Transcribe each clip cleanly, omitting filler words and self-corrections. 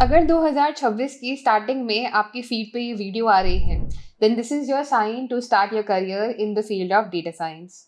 अगर 2026 की स्टार्टिंग में आपकी फीड पे ये वीडियो आ रही है, then this is your sign to start your career in the field of data science.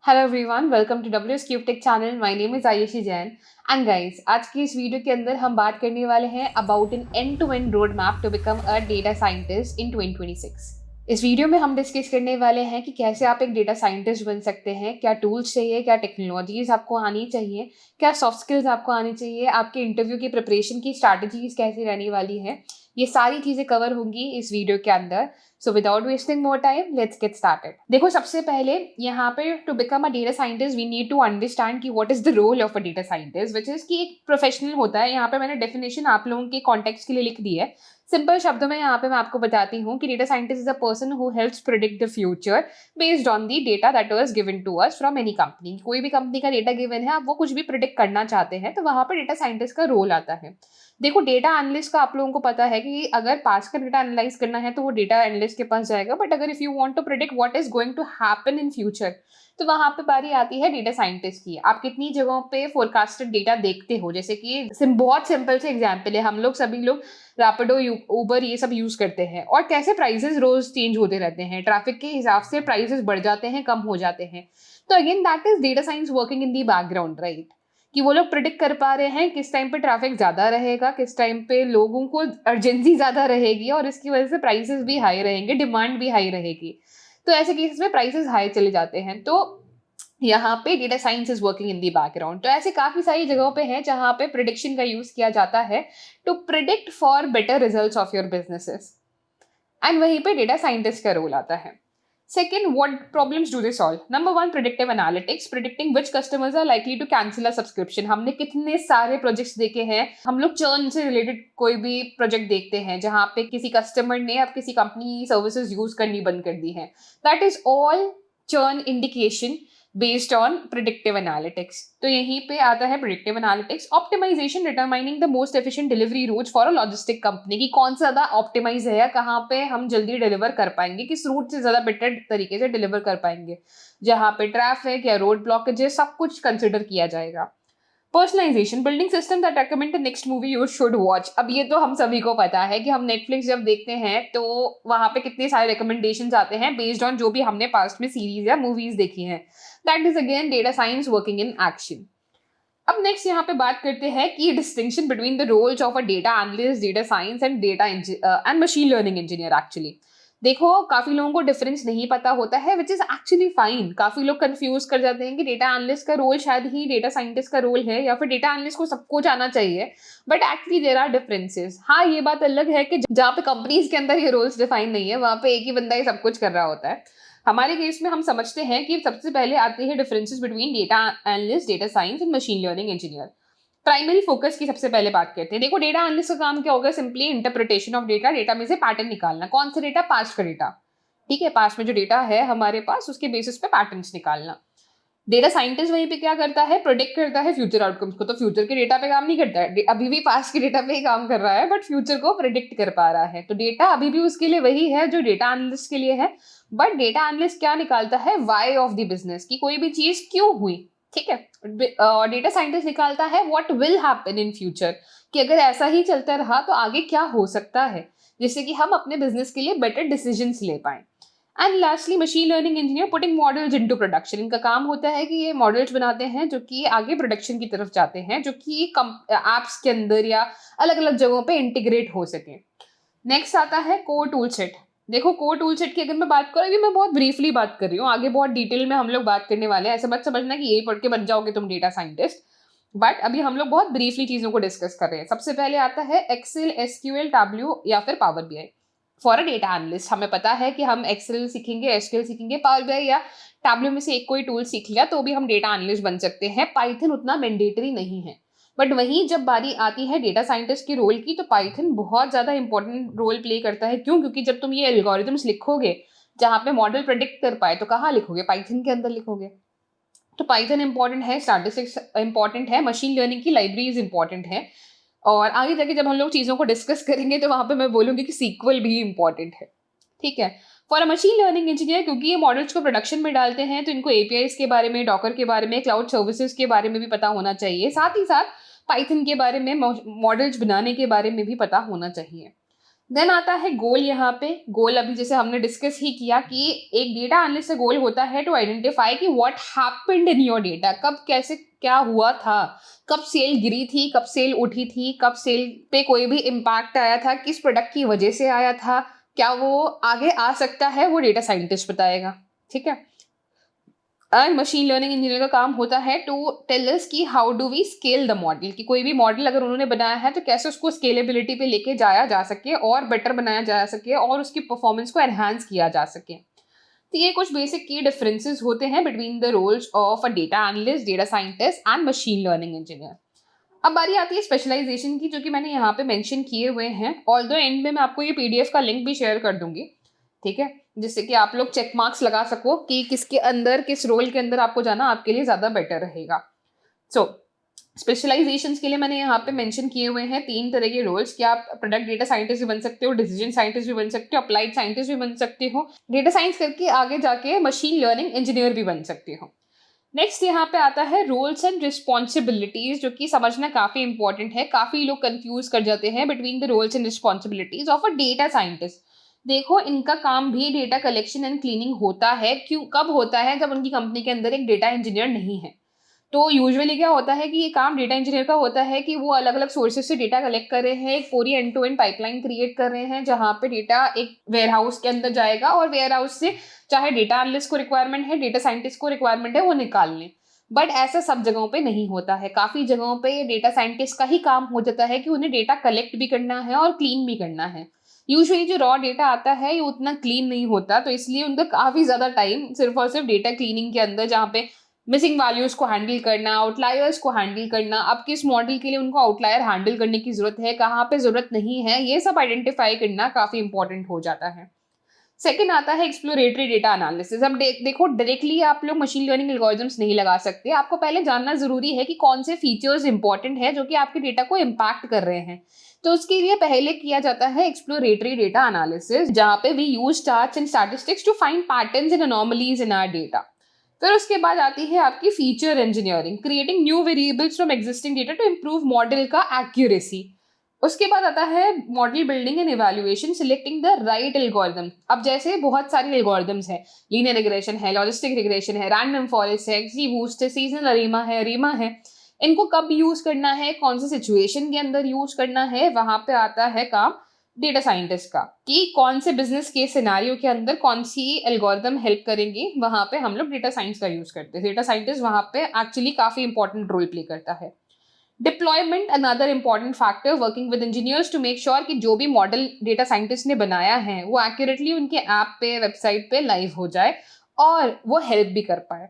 Hello everyone, welcome to WS cube tech channel. My name is Ayushi Jain and guys, आज की इस वीडियो के अंदर हम बात करने वाले हैं about an end to end road map to become a data scientist in 2026। इस वीडियो में हम डिस्कस करने वाले हैं कि कैसे आप एक डेटा साइंटिस्ट बन सकते हैं, क्या टूल्स चाहिए, क्या टेक्नोलॉजीज आपको आनी चाहिए, क्या सॉफ्ट स्किल्स आपको आनी चाहिए, आपके इंटरव्यू की प्रिपरेशन की स्ट्रैटेजीज कैसे रहने वाली है। ये सारी चीजें कवर होंगी इस वीडियो के अंदर। So without wasting more time, let's get started. देखो, सबसे पहले यहाँ पे to become a data scientist we need to understand कि what is the role of a data scientist, which is कि एक प्रोफेशनल होता है। यहाँ पे मैंने डेफिनेशन आप लोगों के कॉन्टेक्स्ट के लिए लिख दी है। सिंपल शब्दों में यहाँ पे मैं आपको बताती हूँ कि data scientist is a person who helps predict the future based on the data that was given to us from any company. कोई भी कंपनी का डेटा गिवन है, आप वो कुछ भी प्रिडिक्ट करना चाहते हैं, तो वहाँ पे डेटा साइंटिस्ट का रोल आता है। देखो, डेटा एनालिस्ट का आप लोगों को पता है कि अगर पास्ट का डेटा एनालाइज करना है तो वो डेटा एनालिस्ट के पास जाएगा, बट अगर if you want to predict what is going to happen in future, तो वहां पे बारी आती है डेटा साइंटिस्ट की। आप कितनी जगहों पे फोरकास्टेड डेटा देखते हो, जैसे कि बहुत सिंपल से एग्जांपल है, हम लोग सभी लोग रैपिडो, उबर ये सब यूज करते हैं, और कैसे प्राइसेस रोज चेंज होते रहते हैं, ट्रैफिक के हिसाब से प्राइसेस बढ़ जाते हैं, कम हो जाते हैं। तो again that is data science working in the background, right? कि वो लोग प्रिडिक्ट कर पा रहे हैं किस टाइम पे ट्रैफिक ज्यादा रहेगा, किस टाइम पे लोगों को अर्जेंसी ज्यादा रहेगी, और इसकी वजह से प्राइसेस भी हाई रहेंगे, डिमांड भी हाई रहेगी। तो ऐसे केसेस में प्राइसेस हाई चले जाते हैं। तो यहाँ पे data science is working in the background. तो ऐसे काफी सारी जगहों पे है जहाँ पे प्रिडिक्शन का यूज किया जाता है to predict for better results of your businesses, and वहीं पे डेटा साइंटिस्ट का रोल आता है। Second, what problems do they solve? Number one, predictive analytics, predicting which customers are likely to cancel a subscription. हमने कितने सारे projects देखे हैं, हम लोग चर्न से रिलेटेड कोई भी प्रोजेक्ट देखते हैं जहां पे किसी कस्टमर ने अब किसी कंपनी सर्विसेज यूज करनी बंद कर दी है। That is all churn indication based on predictive analytics. तो यहीं पे आता है predictive analytics. Optimization, determining the most efficient delivery routes for a logistic company, की कौन सा ज्यादा ऑप्टिमाइज है, कहाँ पे हम जल्दी डिलीवर कर पाएंगे, किस रूट से ज्यादा बेटर तरीके से डिलीवर कर पाएंगे, जहां पे ट्रैफिक या रोड ब्लॉकेज है, सब कुछ कंसिडर किया जाएगा। Personalization, building system that recommend the next movie you should watch. अब ये तो हम सभी को पता है कि हम नेटफ्लिक्स जब देखते हैं तो वहां पे कितने सारे रिकमेंडेशंस आते हैं बेस्ड ऑन जो भी हमने पास्ट में सीरीज या मूवीज देखी हैं। That is again data science working in action. अब नेक्स्ट यहाँ पे बात करते हैं कि distinction between the roles of a data analyst, data science and data and machine learning engineer. Actually देखो, काफी लोगों को डिफरेंस नहीं पता होता है, विच इज एक्चुअली फाइन। काफी लोग कंफ्यूज कर जाते हैं कि डेटा एनालिस्ट का रोल शायद ही डेटा साइंटिस्ट का रोल है, या फिर डेटा एनालिस्ट को सब कुछ आना चाहिए। But actually there are differences. हाँ, ये बात अलग है कि जहाँ पे कंपनीज के अंदर ये रोल्स डिफाइन नहीं है, वहां पे एक ही बंदा ये सब कुछ कर रहा होता है। हमारे केस में हम समझते हैं कि सबसे पहले आते हैं differences between data analyst, data science and machine learning engineer. Primary focus की सबसे पहले बात करते हैं। देखो, डेटा एनालिस्ट का काम क्या होगा? Simply interpretation of data, data में से पैटर्न निकालना। कौन सा डेटा? पास्ट का डेटा। ठीक है, पास्ट में जो डेटा है हमारे पास, उसके बेसिस पे पैटर्न्स निकालना। डेटा साइंटिस्ट वहीं पे क्या करता है? प्रोडिक्ट करता है फ्यूचर आउटकम्स को। तो फ्यूचर के डेटा पे काम नहीं करता है, अभी भी पास्ट के डेटा पे ही काम कर रहा है, बट फ्यूचर को प्रिडिक्ट कर पा रहा है। तो डेटा अभी भी उसके लिए वही है जो डेटा एनालिस्ट के लिए है, बट डेटा एनालिस्ट क्या निकालता है? वाई ऑफ द बिजनेस, की कोई भी चीज क्यों हुई। ठीक है, डेटा साइंटिस्ट निकालता है what will happen in future, कि अगर ऐसा ही चलता रहा तो आगे क्या हो सकता है, जिससे कि हम अपने बिजनेस के लिए बेटर डिसीजंस ले पाएं। And lastly, machine learning engineer putting models into production. इनका काम होता है कि ये मॉडल्स बनाते हैं जो कि आगे प्रोडक्शन की तरफ जाते हैं, जो कि एप्स के अंदर या अलग अलग जगहों पे इंटीग्रेट हो सके। नेक्स्ट आता है कोर टूल सेट। देखो, कोर टूल सेट की अगर मैं बात करूँ, अभी मैं बहुत ब्रीफली बात कर रही हूँ, आगे बहुत डिटेल में हम लोग बात करने वाले हैं। ऐसा मत समझना कि यही पढ़ के बन जाओगे तुम डेटा साइंटिस्ट, बट अभी हम लोग बहुत ब्रीफली चीजों को डिस्कस कर रहे हैं। सबसे पहले आता है एक्सेल, एसक्यूएल, टैब्ल्यू या फिर power BI. For a data analyst हमें पता है कि हम एक्सेल सीखेंगे, एसक्यूएल सीखेंगे, पावर बीआई या टैब्ल्यू में से एक कोई टूल सीख लिया तो भी हम डेटा एनालिस्ट बन सकते हैं। पाइथन उतना मैंडेटरी नहीं है। बट वहीं जब बारी आती है डेटा साइंटिस्ट की रोल की, तो पाइथन बहुत ज्यादा इंपॉर्टेंट रोल प्ले करता है। क्यों? क्योंकि जब तुम ये एल्गोरिथम्स लिखोगे जहां पे मॉडल प्रेडिक्ट कर पाए, तो कहाँ लिखोगे? पाइथन के अंदर लिखोगे। तो पाइथन इंपॉर्टेंट है, स्टैटिस्टिक्स इंपॉर्टेंट है, मशीन लर्निंग की लाइब्रेरीज इंपॉर्टेंट है, और आगे जाके जब हम लोग चीजों को डिस्कस करेंगे तो वहां पे मैं बोलूंगी कि सीक्वल भी इंपॉर्टेंट है। ठीक है, for a machine learning engineer, क्योंकि ये मॉडल्स को प्रोडक्शन में डालते हैं तो इनको एपीआईज के बारे में, डॉकर के बारे में, क्लाउड सर्विसेज के बारे में भी पता होना चाहिए। साथ ही साथ पाइथन के बारे में, मॉडल्स बनाने के बारे में भी पता होना चाहिए। देन आता है गोल। यहाँ पे गोल अभी जैसे हमने डिस्कस ही किया कि एक डेटा एनालिस्ट का गोल होता है टू आइडेंटिफाई कि what happened in your data, कब कैसे क्या हुआ था, कब सेल गिरी थी, कब सेल उठी थी, कब सेल पे कोई भी इम्पैक्ट आया था, किस प्रोडक्ट की वजह से आया था, क्या वो आगे आ सकता है, वो डेटा साइंटिस्ट बताएगा। ठीक है। एंड मशीन लर्निंग इंजीनियर का काम होता है टू टेल अस कि how do we scale the model, कि कोई भी मॉडल अगर उन्होंने बनाया है तो कैसे उसको स्केलेबिलिटी पे लेके जाया जा सके और बेटर बनाया जा सके और उसकी परफॉर्मेंस को एनहांस किया जा सके। तो ये कुछ बेसिक की डिफरेंसेस होते हैं between the roles of a data analyst, data scientist and machine learning engineer. अब बारी आती है स्पेशलाइजेशन की, जो कि मैंने यहाँ पे मेंशन किए हुए हैं। ऑल्दो एंड में मैं आपको ये पीडीएफ का लिंक भी शेयर कर दूंगी, ठीक है, जिससे कि आप लोग चेक मार्क्स लगा सको कि किसके अंदर, किस रोल के अंदर आपको जाना आपके लिए ज्यादा बेटर रहेगा। सो स्पेशलाइजेशन के लिए मैंने यहाँ पे मेंशन किए हुए हैं 3 तरह के रोल्स, कि आप प्रोडक्ट डेटा साइंटिस्ट भी बन सकते हो, डिसीजन साइंटिस्ट भी बन सकते हो, अप्लाइड साइंटिस्ट भी बन सकते हो, डेटा साइंस करके आगे जाके मशीन लर्निंग इंजीनियर भी बन सकते हो। नेक्स्ट यहाँ पे आता है रोल्स एंड रिस्पॉन्सिबिलिटीज, जो कि समझना काफी इंपॉर्टेंट है। काफी लोग कंफ्यूज कर जाते हैं between the roles and responsibilities of a data scientist. देखो, इनका काम भी डेटा कलेक्शन एंड क्लीनिंग होता है। क्यों, कब होता है? जब उनकी कंपनी के अंदर एक डेटा इंजीनियर नहीं है। तो यूजुअली क्या होता है कि ये काम डेटा इंजीनियर का होता है कि वो अलग अलग सोर्सेज से डेटा कलेक्ट कर रहे हैं, एक पूरी end to end pipeline create कर रहे हैं जहां पे डेटा एक वेयर हाउस के अंदर जाएगा और वेयर हाउस से चाहे डेटा एनालिस्ट को रिक्वायरमेंट है, डेटा साइंटिस्ट को रिक्वायरमेंट है, वो निकाल लें। बट ऐसा सब जगहों पे नहीं होता है। काफी जगहों पे ये डेटा साइंटिस्ट का ही काम हो जाता है कि उन्हें डेटा कलेक्ट भी करना है और क्लीन भी करना है। यूजुअली जो रॉ डेटा आता है ये उतना क्लीन नहीं होता, तो इसलिए उनका काफी ज्यादा टाइम सिर्फ और सिर्फ डेटा क्लीनिंग के अंदर, जहाँ पे मिसिंग वैल्यूज को हैंडल करना, आउटलायर्स को हैंडल करना, अब किस मॉडल के लिए उनको आउटलायर हैंडल करने की जरूरत है, कहाँ पे जरूरत नहीं है, ये सब आइडेंटिफाई करना काफी इंपॉर्टेंट हो जाता है। सेकंड आता है एक्सप्लोरेटरी डेटा एनालिसिस। अब देखो, डायरेक्टली आप लोग मशीन लर्निंग एल्गोरिथम्स नहीं लगा सकते। आपको पहले जानना जरूरी है कि कौन से फीचर्स इंपॉर्टेंट है जो कि आपके डेटा को इम्पैक्ट कर रहे हैं। तो उसके लिए पहले किया जाता है एक्सप्लोरेटरी डेटा एनालिसिस, जहाँ पे we use charts and statistics to find patterns and anomalies in our data. फिर उसके बाद आती है आपकी feature engineering, creating new variables from existing data to improve model का एक्यूरेसी। उसके बाद आता है model building and evaluation, selecting the right algorithm. अब जैसे बहुत सारी एल्गोरिथम्स है, लीनियर रिग्रेशन है, लॉजिस्टिक रिग्रेशन है, रैंडम फॉरेस्ट है, XGBoost है, सीजनल अरीमा है। इनको कब यूज करना है, कौन सी सिचुएशन के अंदर यूज करना है, वहां पे आता है काम डेटा साइंटिस्ट का, कि कौन से बिजनेस के सिनारियो के अंदर कौन सी एल्गोरिथम हेल्प करेंगे। वहां पे हम लोग डेटा साइंस का यूज करते हैं। डेटा साइंटिस्ट वहां पे एक्चुअली काफी इंपॉर्टेंट रोल प्ले करता है। Deployment, another important factor, working with engineers to make sure कि जो भी मॉडल डेटा साइंटिस्ट ने बनाया है वो एक्यूरेटली उनके ऐप पे, वेबसाइट पे लाइव हो जाए और वो हेल्प भी कर पाए।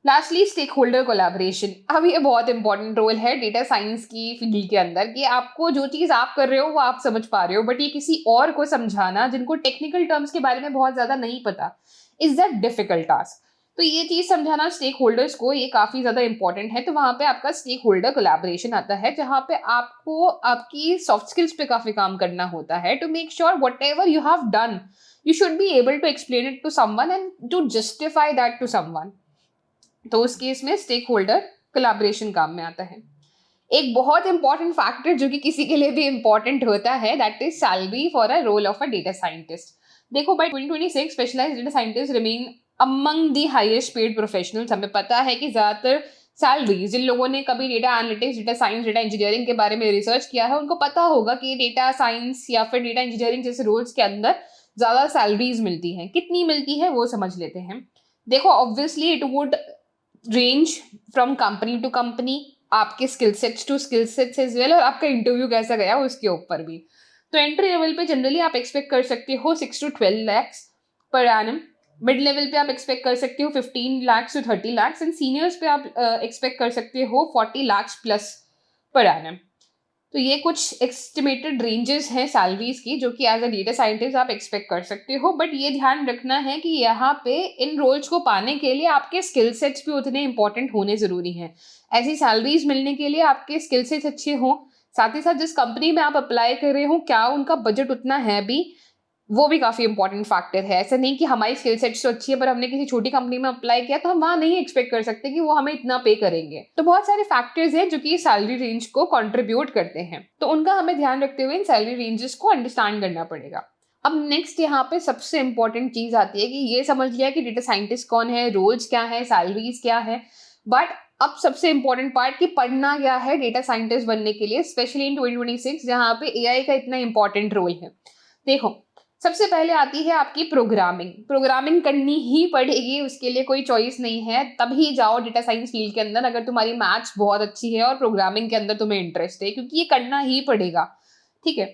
Lastly stakeholder collaboration. अब ये बहुत इंपॉर्टेंट रोल है डेटा साइंस की फील्ड के अंदर, कि आपको जो चीज आप कर रहे हो वो आप समझ पा रहे हो, बट ये किसी और को समझाना जिनको टेक्निकल टर्म्स के बारे में बहुत ज्यादा नहीं पता, इज दैट डिफिकल्ट टास्क। तो ये चीज समझाना स्टेक होल्डर्स को, ये काफी ज्यादा इंपॉर्टेंट है। तो वहां पे आपका स्टेक होल्डर कोलैबोरेशन आता है, जहां पे आपको आपकी सॉफ्ट स्किल्स पे काफी काम करना होता है to make sure whatever you have done, you should be able to explain it to someone and to justify that to someone. तो उस केस में स्टेक होल्डर कोलैबोरेशन काम में आता है। एक बहुत इंपॉर्टेंट फैक्टर जो कि किसी के लिए भी इंपॉर्टेंट होता है, that is salary for a role of a data scientist. देखो, by 2026 specialized data scientist remain among the highest paid professionals. हमें पता है कि ज्यादातर सैलरी, जिन लोगों ने कभी data analytics, data science, data engineering के बारे में रिसर्च किया है, उनको पता होगा कि डेटा साइंस या फिर डेटा इंजीनियरिंग जैसे रोल्स के अंदर ज्यादा सैलरीज मिलती हैं। कितनी मिलती है वो समझ लेते हैं। देखो, obviously it would range from company to company, आपके skill sets to skill sets as well, और आपका इंटरव्यू कैसा गया उसके ऊपर भी। तो एंट्री लेवल पे जनरली आप एक्सपेक्ट कर सकते हो 6 to 12 lakhs per annum. Mid level पे आप एक्सपेक्ट कर सकते हो 15 lakhs to 30 lakhs, and seniors पे आप एक्सपेक्ट कर सकते हो 40 lakhs प्लस पर एनम। तो ये कुछ एस्टिमेटेड रेंजेस हैं सैलरीज की, जो कि एज अ डेटा साइंटिस्ट आप एक्सपेक्ट कर सकते हो। बट ये ध्यान रखना है कि यहाँ पे इन रोल्स को पाने के लिए आपके स्किल सेट्स भी उतने इंपॉर्टेंट होने जरूरी हैं। ऐसी सैलरीज मिलने के लिए आपके स्किल सेट्स अच्छे हों, साथ ही साथ जिस कंपनी में आप अप्लाई कर रहे हो क्या उनका बजट उतना है भी, वो भी काफ़ी इंपॉर्टेंट फैक्टर है। ऐसा नहीं कि हमारी स्किल सेट्स तो अच्छी है पर हमने किसी छोटी कंपनी में अप्लाई किया तो हम वहाँ नहीं एक्सपेक्ट कर सकते कि वो हमें इतना पे करेंगे। तो बहुत सारे फैक्टर्स हैं जो कि सैलरी रेंज को कंट्रीब्यूट करते हैं। तो उनका हमें ध्यान रखते हुए इन सैलरी रेंजेस को अंडरस्टैंड करना पड़ेगा। अब नेक्स्ट यहाँ पे सबसे इंपॉर्टेंट चीज़ आती है कि ये समझ लिया कि डेटा साइंटिस्ट कौन है, रोल्स क्या है, सैलरीज क्या है, बट अब सबसे इंपॉर्टेंट पार्ट कि पढ़ना क्या है डेटा साइंटिस्ट बनने के लिए, स्पेशली इन 2026 जहाँ पे एआई का इतना इंपॉर्टेंट रोल है। देखो, सबसे पहले आती है आपकी प्रोग्रामिंग। प्रोग्रामिंग करनी ही पड़ेगी, उसके लिए कोई चॉइस नहीं है। तभी जाओ डेटा साइंस फील्ड के अंदर अगर तुम्हारी मैथ्स बहुत अच्छी है और प्रोग्रामिंग के अंदर तुम्हें इंटरेस्ट है, क्योंकि ये करना ही पड़ेगा। ठीक है।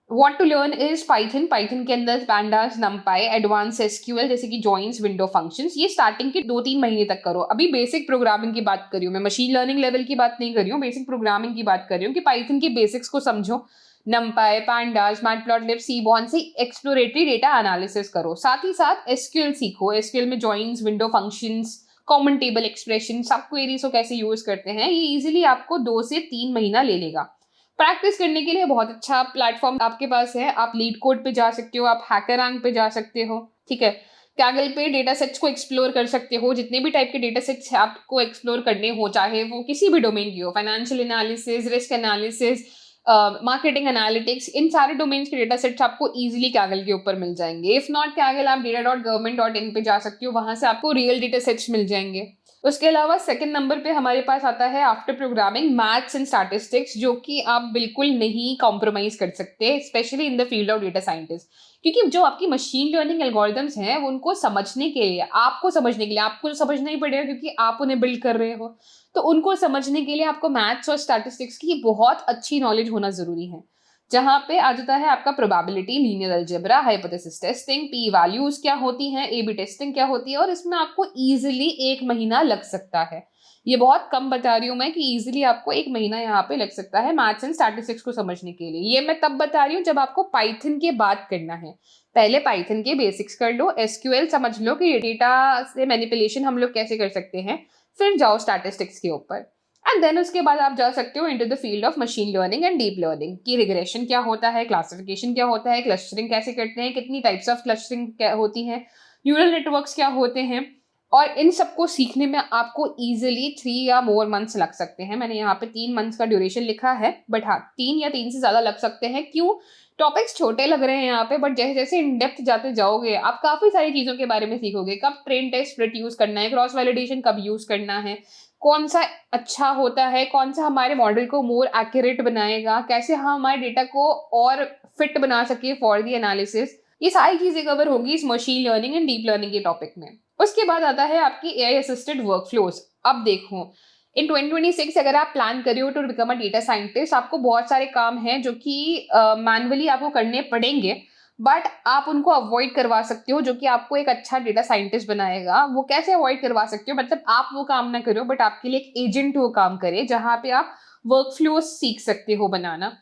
What to learn is Python. Python के अंदर pandas, numpy, एडवांस एसक्यूएल जैसे कि जॉइंस, विंडो फंक्शंस, ये स्टार्टिंग के 2-3 महीने तक करो। अभी बेसिक प्रोग्रामिंग की बात कर रही हूँ मैं, मशीन लर्निंग लेवल की बात नहीं कर रही हूँ, बेसिक प्रोग्रामिंग की बात कर रही हूँ कि पाइथन के बेसिक्स को समझो। numpy, pandas, matplotlib, seaborn से एक्सप्लोरेटरी डेटा एनालिसिस करो। साथ ही साथ एसक्यूएल सीखो। एसक्यूएल में joins, window functions, common table expression, सब क्वेरीज को कैसे यूज करते हैं, ये इजीली आपको 2 से 3 महीना ले लेगा। प्रैक्टिस करने के लिए बहुत अच्छा प्लेटफॉर्म आपके पास है। आप लीड कोड पे जा सकते हो, आप हैकररैंक पे जा सकते हो। ठीक है। कैगल पे डेटा सेट्स को एक्सप्लोर कर सकते हो। जितने भी टाइप के डेटा सेट्स आपको एक्सप्लोर करने हो, चाहे वो किसी भी डोमेन की हो, financial analysis, risk analysis, marketing analytics, इन सारे डोमेन्स के डेटा सेट्स आपको इजीली कैगल के ऊपर मिल जाएंगे। इफ नॉट कैगल, आप data.government.in पे जा सकते हो, वहां से आपको रियल डेटा सेट्स मिल जाएंगे। उसके अलावा सेकंड नंबर पे हमारे पास आता है after programming maths and statistics, जो कि आप बिल्कुल नहीं कॉम्प्रोमाइज कर सकते, specially in the field of data scientist. क्योंकि जो आपकी मशीन लर्निंग एल्गोरिदम्स हैं उनको समझने के लिए, आपको समझने के लिए, आपको तो समझना ही पड़ेगा क्योंकि आप उन्हें बिल्ड कर रहे हो, तो उनको समझने के लिए आपको मैथ्स और स्टैटिस्टिक्स की बहुत अच्छी नॉलेज होना जरूरी है। जहां पे आ जाता है आपका probability, linear algebra, hypothesis testing, P values क्या होती हैं, ए बी टेस्टिंग क्या होती है, और इसमें आपको इजीली 1 महीना लग सकता है। ये बहुत कम बता रही हूँ मैं कि इजीली आपको 1 महीना यहाँ पे लग सकता है मैथ्स एंड स्टैटिस्टिक्स को समझने के लिए। ये मैं तब बता रही हूँ जब आपको पाइथन की बात करना है। पहले पाइथन के बेसिक्स कर लो, एसक्यूएल समझ लो कि डेटा से मैनिपुलेशन हम लोग कैसे कर सकते हैं, फिर जाओ स्टैटिस्टिक्स के ऊपर। एंड देन उसके बाद आप जा सकते हो into the field of machine learning and deep learning की रिग्रेशन क्या होता है, क्लासिफिकेशन क्या होता है, क्लस्टरिंग कैसे करते हैं, कितनी टाइप्स ऑफ क्लस्टरिंग क्या होती है, न्यूरल नेटवर्क्स क्या होते हैं। और इन सबको सीखने में आपको इजिली 3 या मोर मंथ्स लग सकते हैं। मैंने यहाँ पे 3 मंथ्स का ड्यूरेशन लिखा है, बट हाँ 3 या 3 से ज्यादा लग सकते हैं। क्यों? टॉपिक्स छोटे लग रहे हैं यहाँ पे, बट जैसे जैसे इन डेप्थ जाते जाओगे आप काफी सारी चीजों के बारे में सीखोगे। कब ट्रेन टेस्ट स्प्लिट यूज करना है, क्रॉस वैलिडेशन कब यूज करना है, कौन सा अच्छा होता है, कौन सा हमारे मॉडल को मोर एक्यूरेट बनाएगा, कैसे हम हमारे डेटा को और फिट बना सके फॉर दी एनालिसिस, ये सारी चीजें कवर होगी इस machine learning and deep learning के टॉपिक में। उसके बाद आता है आपकी एआई असिस्टेड वर्कफ्लोज। अब देखो, इन 2026 अगर आप प्लान कर रहे हो to become a data scientist, आपको बहुत सारे काम हैं जो कि मैनुअली आपको करने पड़ेंगे, बट आप उनको अवॉइड करवा सकते हो, जो कि आपको एक अच्छा डेटा साइंटिस्ट बनाएगा। वो कैसे अवॉइड करवा सकते हो? मतलब आप वो काम ना करो, बट आपके लिए एक एजेंट वो काम करे, जहां पे आप वर्कफ्लो सीख सकते हो बनाना।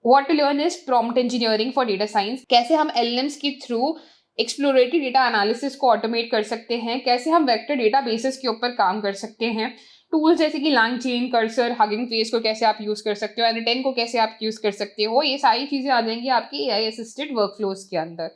What to learn is prompt engineering for data science. कैसे हम एलएलएम्स के थ्रू एक्सप्लोरेटरी डेटा एनालिसिस को ऑटोमेट कर सकते हैं, कैसे हम वेक्टर डेटा बेसिस के ऊपर काम कर सकते हैं, टूल्स जैसे कि लैंगचेन, कर्सर, हगिंग फेस को कैसे आप यूज कर सकते हो, एन10 को कैसे आप यूज कर सकते हो, ये सारी चीजें आ जाएंगी आपकी एआई असिस्टेड वर्कफ्लोज के अंदर।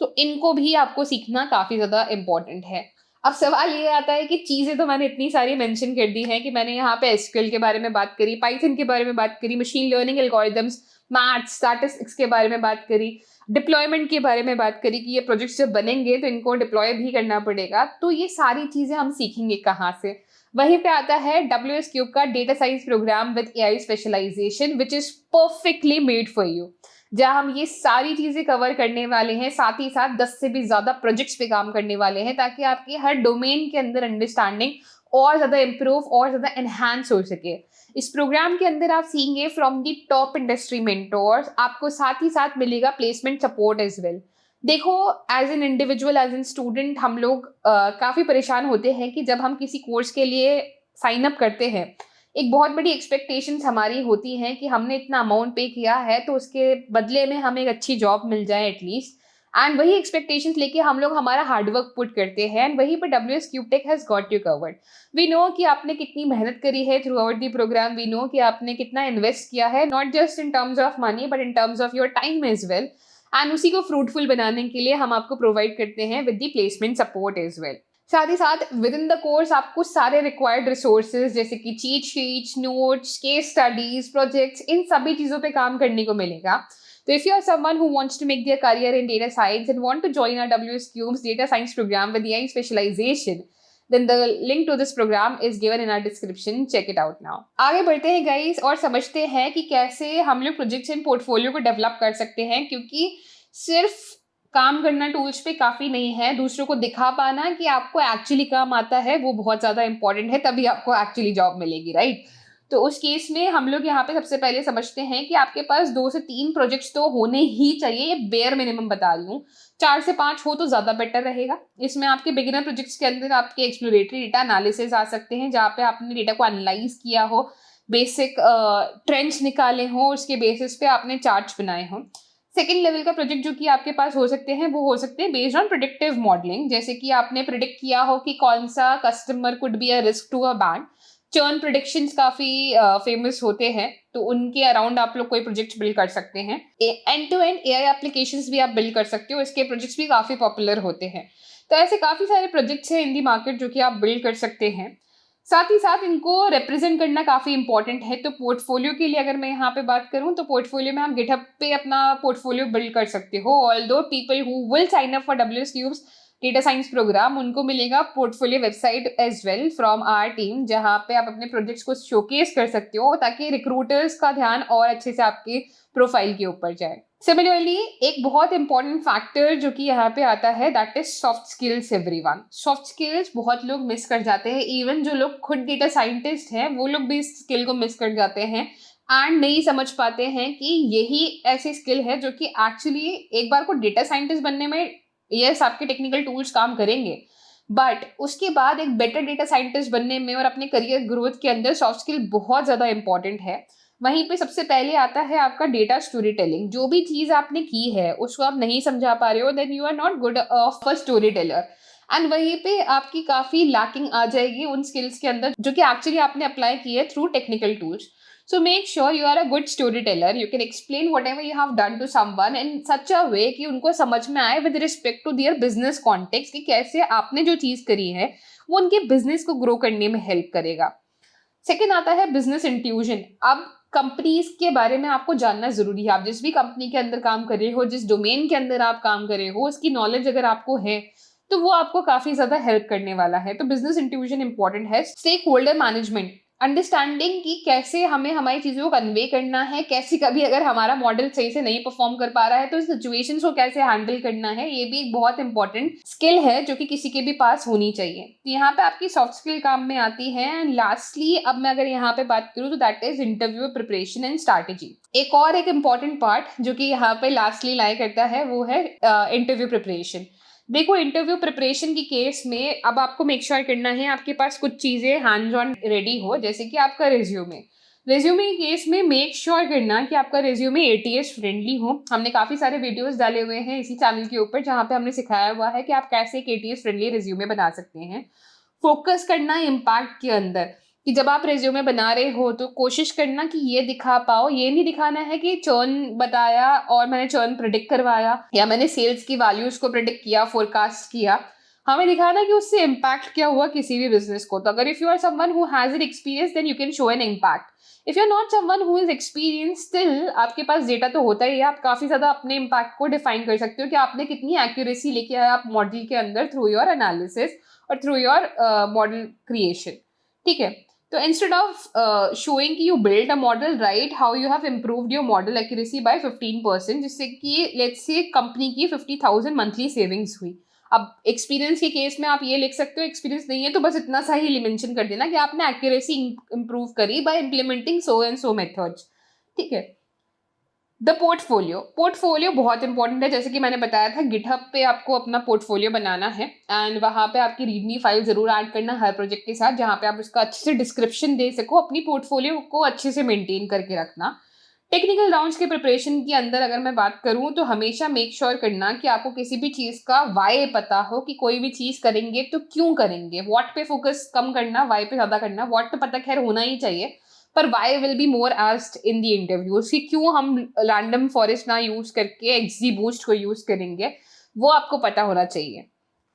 तो इनको भी आपको सीखना काफी ज्यादा इंपॉर्टेंट है। अब सवाल ये आता है कि चीजें तो मैंने इतनी सारी मेंशन कर दी हैं कि मैंने यहाँ पे एसक्यूएल के बारे में बात करी, पाइथन के बारे में बात करी, machine learning algorithms, maths, statistics के बारे में बात करी, डिप्लॉयमेंट के बारे में बात करी कि ये प्रोजेक्ट्स जब बनेंगे तो इनको डिप्लॉय भी करना पड़ेगा। तो ये सारी चीजें हम सीखेंगे कहाँ से? वहीं पे आता है WS क्यूब का data science program with AI specialization, which is perfectly made for you, जहां हम ये सारी चीजें कवर करने वाले हैं, साथ ही साथ 10 से भी ज्यादा प्रोजेक्ट्स पे काम करने वाले हैं, ताकि आपकी हर डोमेन के अंदर अंडरस्टैंडिंग और ज्यादा इंप्रूव और ज्यादा एनहांस हो सके। इस प्रोग्राम के अंदर आप सीखेंगे from the top industry mentors, आपको साथ ही साथ मिलेगा प्लेसमेंट सपोर्ट एज वेल। देखो, as an individual, as an student, हम लोग काफ़ी परेशान होते हैं कि जब हम किसी कोर्स के लिए साइन अप करते हैं, एक बहुत बड़ी एक्सपेक्टेशंस हमारी होती हैं कि हमने इतना अमाउंट पे किया है तो उसके बदले में हमें एक अच्छी जॉब मिल जाए एटलीस्ट। एंड वही एक्सपेक्टेशंस लेके हम लोग हमारा हार्डवर्क पुट करते हैं, एंड वहीं पर WS Cube tech has got you covered. We know कि आपने कितनी मेहनत करी है throughout the program, we know कि आपने कितना इन्वेस्ट किया है, not just in terms of money but in terms of your time as well. And उसी को फ्रूटफुल बनाने के लिए हम आपको प्रोवाइड करते हैं with the placement support as well. साथ ही साथ विद इन द कोर्स आपको सारे रिक्वायर्ड रिसोर्सेज जैसे कि cheat sheets, notes, case studies, projects, इन सभी चीज़ों पे काम करने को मिलेगा। तो if you are someone who wants to make their career in data science and want to join our WS Cube's data science program with AI specialization, then the link to this program is given in our description. Check it out now. आगे बढ़ते हैं guys और समझते हैं कि कैसे हम लोग प्रोजेक्ट्स एंड पोर्टफोलियो को डेवलप कर सकते हैं, क्योंकि सिर्फ काम करना टूल्स पे काफ़ी नहीं है, दूसरों को दिखा पाना कि आपको एक्चुअली काम आता है वो बहुत ज़्यादा इंपॉर्टेंट है, तभी आपको एक्चुअली जॉब मिलेगी, राइट? तो उस केस में हम लोग यहाँ पे सबसे पहले समझते हैं कि आपके पास 2 से 3 प्रोजेक्ट्स तो होने ही चाहिए, ये बेयर मिनिमम बता रही हूँ। 4 से 5 हो तो ज़्यादा बेटर रहेगा। इसमें आपके बिगिनर प्रोजेक्ट्स के अंदर आपके एक्सप्लोरेटरी डेटा एनालिसिस आ सकते हैं, जहाँ पे आपने डेटा को एनालाइज किया हो, बेसिक ट्रेंड्स निकाले हों, उसके बेसिस पे आपने चार्ट्स बनाए हों। सेकेंड लेवल का प्रोजेक्ट जो कि आपके पास हो सकते हैं वो हो सकते हैं बेस्ड ऑन प्रेडिक्टिव मॉडलिंग, जैसे कि आपने प्रिडिक्ट किया हो कि कौन सा customer could be a risk to a bank. Churn predictions काफ़ी फेमस होते हैं, तो उनके अराउंड आप लोग कोई प्रोजेक्ट बिल्ड कर सकते हैं। End to end AI applications भी आप बिल्ड कर सकते हो, इसके प्रोजेक्ट्स भी काफ़ी पॉपुलर होते हैं। तो ऐसे काफ़ी सारे प्रोजेक्ट्स हैं इन दी मार्केट जो कि आप बिल्ड कर सकते हैं। साथ ही साथ इनको रिप्रेजेंट करना काफ़ी इंपॉर्टेंट है। तो पोर्टफोलियो के लिए अगर मैं यहाँ पे बात करूँ तो पोर्टफोलियो में आप गिटहब पे अपना पोर्टफोलियो बिल्ड कर सकते हो। Although people who will sign up for WS Cube's data science program, उनको मिलेगा portfolio website as well from our team, जहाँ पे आप अपने प्रोजेक्ट्स को शोकेस कर सकते हो ताकि रिक्रूटर्स का ध्यान और अच्छे से आपके प्रोफाइल के ऊपर जाए। सिमिलरली एक बहुत इंपॉर्टेंट फैक्टर जो कि यहाँ पे आता है that is soft skills. Everyone, soft skills बहुत लोग मिस कर जाते हैं। इवन जो लोग खुद डेटा साइंटिस्ट हैं वो लोग भी इस स्किल को मिस कर जाते हैं एंड नहीं समझ पाते हैं कि यही ऐसी स्किल है जो कि एक्चुअली एक बार को डेटा साइंटिस्ट बनने में यस आपके टेक्निकल टूल्स काम करेंगे, बट उसके बाद एक बेटर डेटा साइंटिस्ट बनने में और अपने करियर ग्रोथ के अंदर सॉफ्ट स्किल बहुत ज़्यादा इंपॉर्टेंट है। वहीं पे सबसे पहले आता है आपका डेटा स्टोरी टेलिंग। जो भी चीज़ आपने की है उसको आप नहीं समझा पा रहे हो, then you are not good of a storyteller and वहीं पे आपकी काफ़ी लैकिंग आ जाएगी उन स्किल्स के अंदर जो कि एक्चुअली आपने अप्लाई की है through technical tools. So make sure you are a good storyteller. You can explain whatever you have done to someone in such a way कि उनको समझ में आए with respect to their business context कि कैसे आपने जो चीज़ करी है वो उनके बिजनेस को ग्रो करने में हेल्प करेगा। सेकेंड आता है बिजनेस इंट्यूजन। अब कंपनीज के बारे में आपको जानना जरूरी है। आप जिस भी कंपनी के अंदर काम कर रहे हो, जिस डोमेन के अंदर आप काम कर रहे हो, उसकी नॉलेज अगर आपको है तो वो आपको काफी ज्यादा हेल्प करने वाला है। तो बिजनेस इंट्यूजन इंपॉर्टेंट है। स्टेक होल्डर मैनेजमेंट, अंडरस्टैंडिंग कि कैसे हमें हमारी चीज़ों को कन्वे करना है, कैसे कभी अगर हमारा मॉडल सही से नहीं परफॉर्म कर पा रहा है तो इस सिचुएशंस को कैसे हैंडल करना है, ये भी एक बहुत इंपॉर्टेंट स्किल है जो कि किसी के भी पास होनी चाहिए। तो यहाँ पे आपकी सॉफ्ट स्किल काम में आती है। एंड लास्टली अब मैं अगर यहाँ पे बात करूँ तो that is interview preparation and strategy. एक इंपॉर्टेंट पार्ट जो कि यहाँ पे लास्टली लाई करता है वो है इंटरव्यू प्रिपरेशन। देखो, इंटरव्यू प्रिपरेशन की केस में अब आपको मेक श्योर करना है आपके पास कुछ चीज़ें हैंड्स ऑन रेडी हो, जैसे कि आपका रेज्यूमे। रेज्यूमे की केस में मेक श्योर करना कि आपका रेज्यूमे ATS फ्रेंडली हो। हमने काफ़ी सारे वीडियोस डाले हुए हैं इसी चैनल के ऊपर जहाँ पे हमने सिखाया हुआ है कि आप कैसे एक ATS फ्रेंडली रेज्यूमे बना सकते हैं। फोकस करना है इम्पैक्ट के अंदर कि जब आप रेज्यूमे बना रहे हो तो कोशिश करना कि ये दिखा पाओ। ये नहीं दिखाना है कि चर्न बताया और मैंने चर्न प्रिडिक्ट करवाया या मैंने सेल्स की वैल्यूज को प्रिडिक्ट किया, फोरकास्ट किया। हमें दिखाना कि उससे इम्पैक्ट क्या हुआ किसी भी बिजनेस को। तो अगर if you are someone who has an experience then you can show an impact. If you are not someone who is experience, still आपके पास डेटा तो होता ही है। आप काफी ज्यादा अपने इम्पैक्ट को डिफाइन कर सकते हो कि आपने कितनी एक्यूरेसी लेके आए आप मॉडल के अंदर थ्रू योर एनालिसिस और थ्रू योर मॉडल क्रिएशन। ठीक है, तो इंस्टेड ऑफ शोइंग कि you build a model, right how you have improved your model accuracy by 15%, जिससे कि लेट्स से कंपनी की 50,000 मंथली सेविंग्स हुई। अब एक्सपीरियंस के केस में आप ये लिख सकते हो, एक्सपीरियंस नहीं है तो बस इतना सा ही मेंशन कर देना कि आपने एक्यूरेसी इंप्रूव करी bye implementing so and so methods. ठीक है, द पोर्टफोलियो बहुत इंपॉर्टेंट है। जैसे कि मैंने बताया था, गिटहब पे आपको अपना पोर्टफोलियो बनाना है एंड वहाँ पे आपकी रीडमी फाइल जरूर ऐड करना हर प्रोजेक्ट के साथ, जहाँ पे आप उसका अच्छे से डिस्क्रिप्शन दे सको। अपनी पोर्टफोलियो को अच्छे से मेंटेन करके रखना। टेक्निकल राउंड्स के प्रिपरेशन के अंदर अगर मैं बात करूँ तो हमेशा मेक श्योर करना कि आपको किसी भी चीज़ का वाई पता हो, कि कोई भी चीज़ करेंगे तो क्यों करेंगे। व्हाट पे फोकस कम करना, वाई पे ज़्यादा करना। व्हाट तो पता खैर होना ही चाहिए, पर why will be more asked in the interviews कि क्यों हम रैंडम फॉरेस्ट ना यूज करके XGBoost को यूज करेंगे, वो आपको पता होना चाहिए।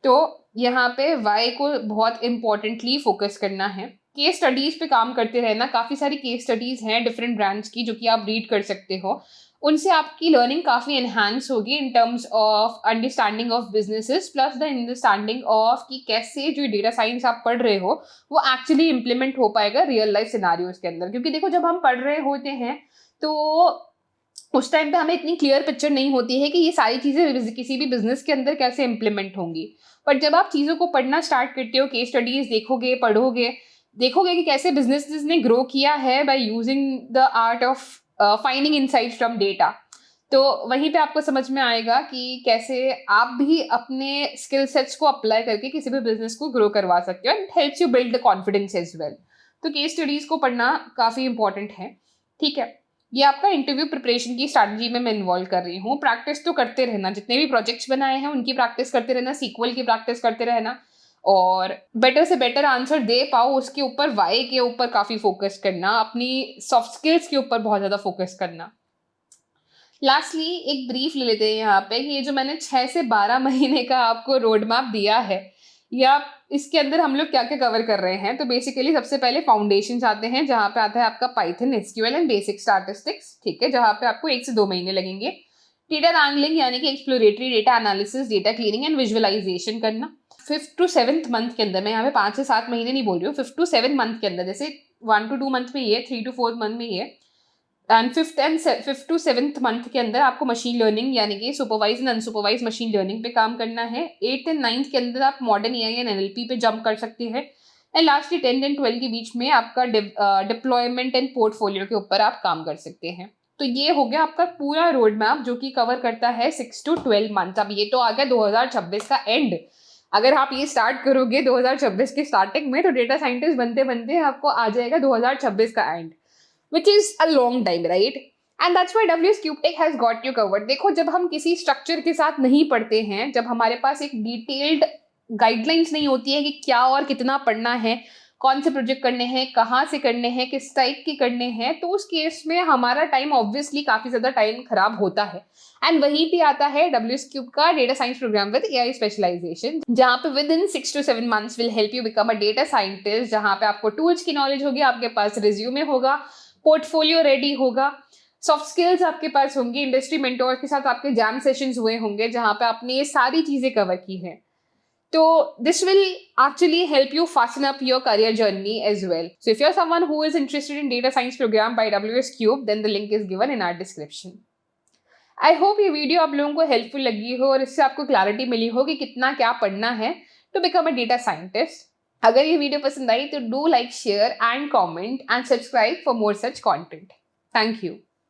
तो यहाँ पे वाई को बहुत इंपॉर्टेंटली फोकस करना है। केस स्टडीज पे काम करते रहना, काफ़ी सारी केस स्टडीज हैं डिफरेंट ब्रांड्स की जो कि आप रीड कर सकते हो। उनसे आपकी लर्निंग काफ़ी एनहांस होगी इन terms of understanding of businesses plus the understanding of कि कैसे जो डेटा साइंस आप पढ़ रहे हो वो एक्चुअली इंप्लीमेंट हो पाएगा रियल लाइफ सिनारियोज के अंदर। क्योंकि देखो, जब हम पढ़ रहे होते हैं तो उस टाइम पे हमें इतनी क्लियर पिक्चर नहीं होती है कि ये सारी चीज़ें किसी भी बिजनेस के अंदर कैसे इंप्लीमेंट होंगी। बट जब आप चीज़ों को पढ़ना स्टार्ट करते हो, केस स्टडीज देखोगे, पढ़ोगे, देखोगे कि कैसे बिजनेसेस ने ग्रो किया है by using the art of finding insights from data, तो वहीं पे आपको समझ में आएगा कि कैसे आप भी अपने स्किल सेट्स को अप्लाई करके किसी भी बिजनेस को ग्रो करवा सकते हो and helps you build the confidence as well. तो केस स्टडीज को पढ़ना काफ़ी इंपॉर्टेंट है। ठीक है, ये आपका इंटरव्यू प्रिपरेशन की स्ट्रैटेजी में मैं इन्वॉल्व कर रही हूँ। प्रैक्टिस तो करते रहना, जितने भी प्रोजेक्ट्स बनाए हैं उनकी प्रैक्टिस करते रहना, सीक्वल की प्रैक्टिस करते रहना, और बेटर से बेटर आंसर दे पाओ उसके ऊपर, वाई के ऊपर काफ़ी फोकस करना, अपनी सॉफ्ट स्किल्स के ऊपर बहुत ज़्यादा फोकस करना। लास्टली एक ब्रीफ ले लेते हैं यहाँ पे कि ये जो मैंने 6 से 12 महीने का आपको रोड मैप दिया है, या इसके अंदर हम लोग क्या क्या कवर कर रहे हैं। तो बेसिकली सबसे पहले फाउंडेशन आते हैं, जहाँ पे आता है आपका Python, SQL and basic statistics. ठीक है, जहाँ पे आपको 1 से 2 महीने लगेंगे। डेटा रैंगलिंग यानी कि exploratory data analysis, data cleaning and visualization करना। 5th to 7th मंथ के अंदर, मैं यहाँ पे 5 से 7 महीने नहीं बोल रही हूँ, 5th to 7 मंथ के अंदर, जैसे 1 to 2 मंथ में ये, 3 to 4 मंथ में ये, and 5th to 7th month के अंदर आपको मशीन लर्निंग यानी कि supervise and unsupervise machine learning पे काम करना है। 8th and 9th के अंदर आप मॉडर्न AI एंड NLP पे जंप कर सकते हैं। And lastly 10th and 12th के बीच में आपका डिप्लॉयमेंट एंड पोर्टफोलियो के ऊपर आप काम कर सकते हैं। तो ये हो गया आपका पूरा रोड मैप जो कि कवर करता है 6 to 12 मंथ। अब ये तो आ गया 2026 का एंड। अगर आप ये स्टार्ट करोगे 2026 के स्टार्टिंग में, तो डेटा साइंटिस्ट बनते बनते आपको आ जाएगा 2026 का and, which is a long time, right? And that's why WS CubeTech has got you covered. देखो, जब हम किसी स्ट्रक्चर के साथ नहीं पढ़ते हैं, जब हमारे पास एक डिटेल्ड गाइडलाइंस नहीं होती है कि क्या और कितना पढ़ना है, कौन से प्रोजेक्ट करने हैं, कहाँ से करने हैं, किस टाइप के करने हैं, तो उस केस में हमारा टाइम ऑब्वियसली काफ़ी ज़्यादा टाइम खराब होता है। एंड वहीं पे आता है WS Cube का data science program with AI specialization, जहाँ पे within 6 to 7 months will help you become a data scientist, जहाँ पे आपको टूल्स की नॉलेज होगी, आपके पास रिज्यूमे होगा, पोर्टफोलियो रेडी होगा, सॉफ्ट स्किल्स आपके पास होंगी, इंडस्ट्री मेंटोर के साथ आपके जैम सेशंस हुए होंगे जहाँ पे आपने ये सारी चीज़ें कवर की हैं। तो this will actually help you fasten up your career journey as well. So if you're someone who is interested in data science program by WS Cube, then the link is given in our description. I hope ये video आप लोगों को helpful लगी हो और इससे आपको clarity मिली हो कि कितना क्या पढ़ना है to become a data scientist. अगर ये वीडियो पसंद आई तो do like, share and comment and subscribe for more such content. Thank you.